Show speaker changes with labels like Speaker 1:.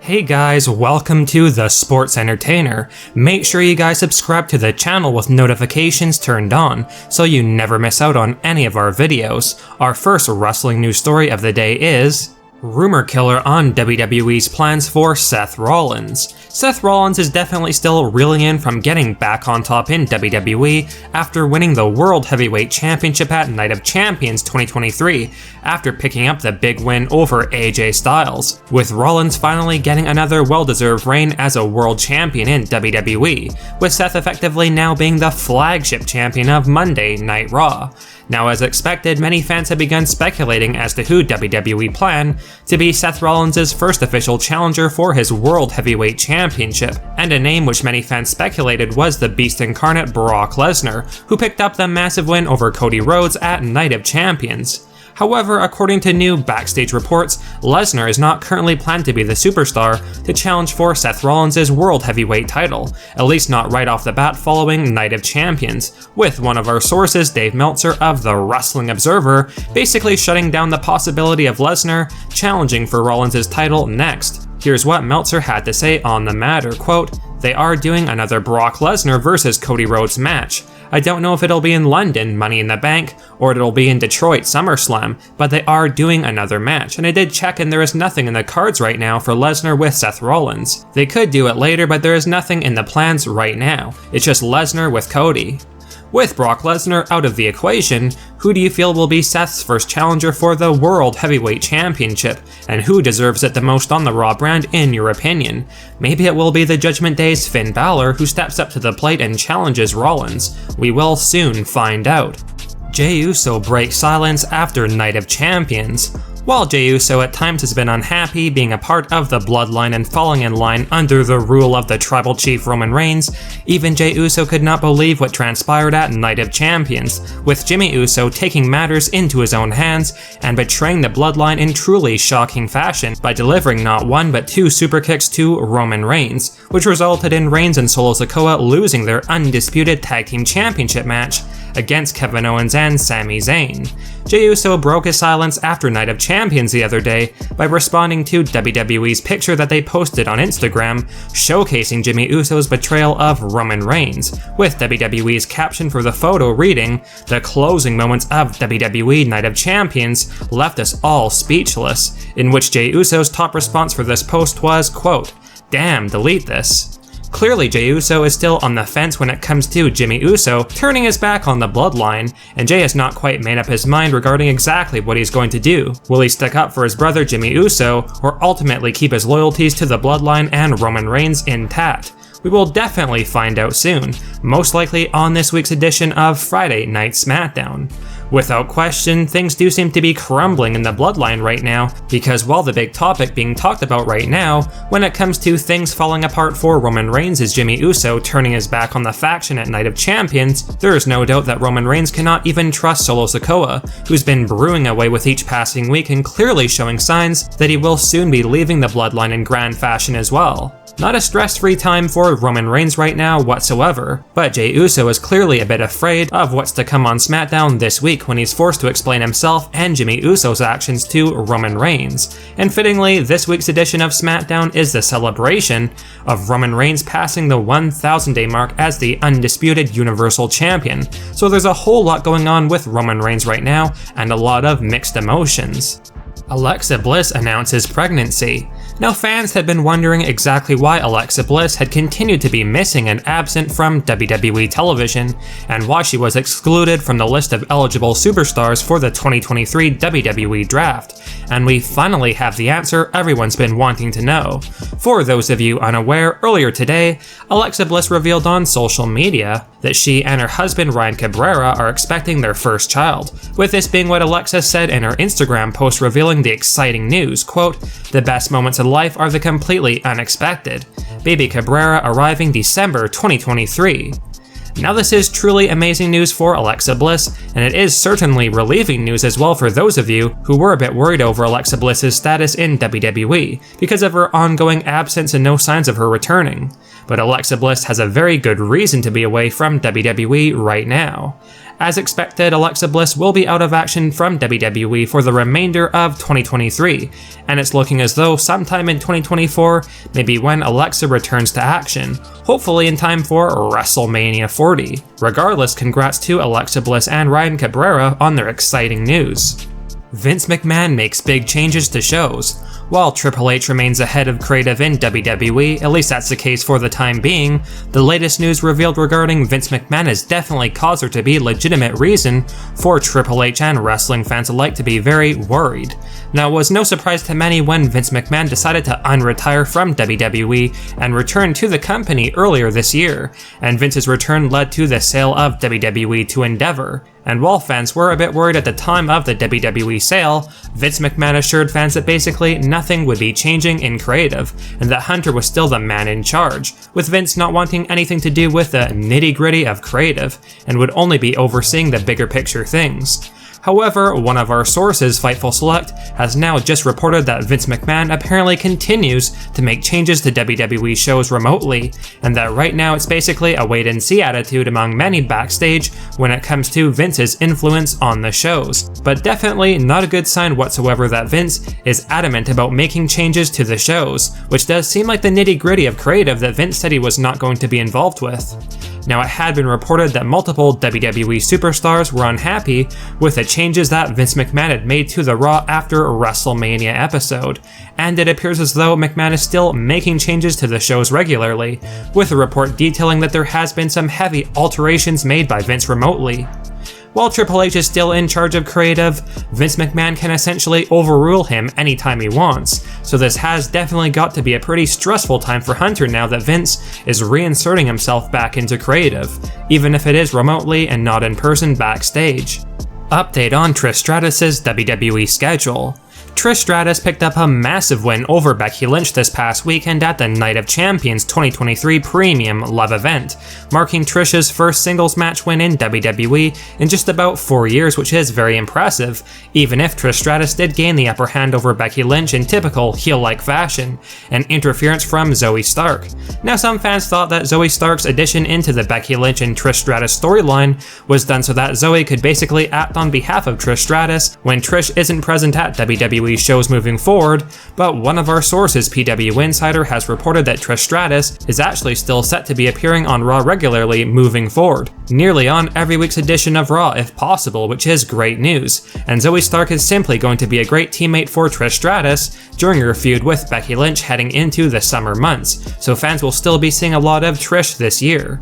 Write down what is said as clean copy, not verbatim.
Speaker 1: Hey guys, welcome to The Sports Entertainer. Make sure you guys subscribe to the channel with notifications turned on so you never miss out on any of our videos. Our first wrestling news story of the day is rumor killer on WWE's plans for Seth Rollins. Seth Rollins is definitely still reeling in from getting back on top in WWE after winning the World Heavyweight Championship at Night of Champions 2023 after picking up the big win over AJ Styles, with Rollins finally getting another well-deserved reign as a world champion in WWE, with Seth effectively now being the flagship champion of Monday Night Raw. Now, as expected, many fans have begun speculating as to who WWE plan to be Seth Rollins' first official challenger for his World Heavyweight Championship, and a name which many fans speculated was the Beast Incarnate Brock Lesnar, who picked up the massive win over Cody Rhodes at Night of Champions. However, according to new Backstage reports, Lesnar is not currently planned to be the superstar to challenge for Seth Rollins' World Heavyweight title, at least not right off the bat following Night of Champions, with one of our sources, Dave Meltzer of The Wrestling Observer, basically shutting down the possibility of Lesnar challenging for Rollins' title next. Here's what Meltzer had to say on the matter, quote, "They are doing another Brock Lesnar versus Cody Rhodes match. I don't know if it'll be in London, Money in the Bank, or it'll be in Detroit, SummerSlam, but they are doing another match, and I did check and there is nothing in the cards right now for Lesnar with Seth Rollins. They could do it later, but there is nothing in the plans right now. It's just Lesnar with Cody." With Brock Lesnar out of the equation, who do you feel will be Seth's first challenger for the World Heavyweight Championship, and who deserves it the most on the Raw brand in your opinion? Maybe it will be the Judgment Day's Finn Balor who steps up to the plate and challenges Rollins. We will soon find out. Jey Uso breaks silence after Night of Champions. While Jey Uso at times has been unhappy being a part of the bloodline and falling in line under the rule of the tribal chief Roman Reigns, even Jey Uso could not believe what transpired at Night of Champions, with Jimmy Uso taking matters into his own hands and betraying the bloodline in truly shocking fashion by delivering not one but two super kicks to Roman Reigns, which resulted in Reigns and Solo Sikoa losing their undisputed tag team championship match against Kevin Owens and Sami Zayn. Jey Uso broke his silence after Night of Champions the other day by responding to WWE's picture that they posted on Instagram, showcasing Jimmy Uso's betrayal of Roman Reigns, with WWE's caption for the photo reading, "The closing moments of WWE Night of Champions left us all speechless," in which Jey Uso's top response for this post was, quote, "Damn, delete this." Clearly, Jey Uso is still on the fence when it comes to Jimmy Uso turning his back on the bloodline, and Jey has not quite made up his mind regarding exactly what he's going to do. Will he stick up for his brother Jimmy Uso, or ultimately keep his loyalties to the bloodline and Roman Reigns intact? We will definitely find out soon, most likely on this week's edition of Friday Night SmackDown. Without question, things do seem to be crumbling in the bloodline right now, because while the big topic being talked about right now, when it comes to things falling apart for Roman Reigns is Jimmy Uso turning his back on the faction at Night of Champions, there is no doubt that Roman Reigns cannot even trust Solo Sikoa, who's been brewing away with each passing week and clearly showing signs that he will soon be leaving the bloodline in grand fashion as well. Not a stress-free time for Roman Reigns right now whatsoever, but Jey Uso is clearly a bit afraid of what's to come on SmackDown this week when he's forced to explain himself and Jimmy Uso's actions to Roman Reigns. And fittingly, this week's edition of SmackDown is the celebration of Roman Reigns passing the 1,000-day mark as the undisputed Universal Champion, so there's a whole lot going on with Roman Reigns right now and a lot of mixed emotions. Alexa Bliss announces pregnancy. Now, fans had been wondering exactly why Alexa Bliss had continued to be missing and absent from WWE television, and why she was excluded from the list of eligible superstars for the 2023 WWE Draft, and we finally have the answer everyone's been wanting to know. For those of you unaware, earlier today, Alexa Bliss revealed on social media that she and her husband Ryan Cabrera are expecting their first child, with this being what Alexa said in her Instagram post revealing the exciting news, quote, "The best moments of life are the completely unexpected. Baby Cabrera arriving December 2023. Now, this is truly amazing news for Alexa Bliss, and it is certainly relieving news as well for those of you who were a bit worried over Alexa Bliss's status in WWE because of her ongoing absence and no signs of her returning. But Alexa Bliss has a very good reason to be away from WWE right now. As expected, Alexa Bliss will be out of action from WWE for the remainder of 2023, and it's looking as though sometime in 2024 may be when Alexa returns to action, hopefully in time for WrestleMania 40. Regardless, congrats to Alexa Bliss and Ryan Cabrera on their exciting news. Vince McMahon makes big changes to shows. While Triple H remains ahead of creative in WWE, at least that's the case for the time being, the latest news revealed regarding Vince McMahon has definitely caused there to be legitimate reason for Triple H and wrestling fans alike to be very worried. Now, it was no surprise to many when Vince McMahon decided to unretire from WWE and return to the company earlier this year, and Vince's return led to the sale of WWE to Endeavor. And while fans were a bit worried at the time of the WWE sale, Vince McMahon assured fans that basically nothing would be changing in creative, and that Hunter was still the man in charge, with Vince not wanting anything to do with the nitty-gritty of creative, and would only be overseeing the bigger picture things. However, one of our sources, Fightful Select, has now just reported that Vince McMahon apparently continues to make changes to WWE shows remotely, and that right now it's basically a wait-and-see attitude among many backstage when it comes to Vince's influence on the shows. But definitely not a good sign whatsoever that Vince is adamant about making changes to the shows, which does seem like the nitty-gritty of creative that Vince said he was not going to be involved with. Now, it had been reported that multiple WWE superstars were unhappy with the changes that Vince McMahon had made to the Raw after WrestleMania episode, and it appears as though McMahon is still making changes to the shows regularly, with a report detailing that there has been some heavy alterations made by Vince remotely. While Triple H is still in charge of creative, Vince McMahon can essentially overrule him anytime he wants, so this has definitely got to be a pretty stressful time for Hunter now that Vince is reinserting himself back into creative, even if it is remotely and not in person backstage. Update on Trish Stratus' WWE schedule. Trish Stratus picked up a massive win over Becky Lynch this past weekend at the Night of Champions 2023 Premium Live event, marking Trish's first singles match win in WWE in just about 4 years, which is very impressive, even if Trish Stratus did gain the upper hand over Becky Lynch in typical heel-like fashion, and interference from Zoe Stark. Now, some fans thought that Zoe Stark's addition into the Becky Lynch and Trish Stratus storyline was done so that Zoe could basically act on behalf of Trish Stratus when Trish isn't present at WWE shows moving forward, but one of our sources, PW Insider, has reported that Trish Stratus is actually still set to be appearing on Raw regularly moving forward, nearly on every week's edition of Raw if possible, which is great news, and Zoe Stark is simply going to be a great teammate for Trish Stratus during her feud with Becky Lynch heading into the summer months, so fans will still be seeing a lot of Trish this year.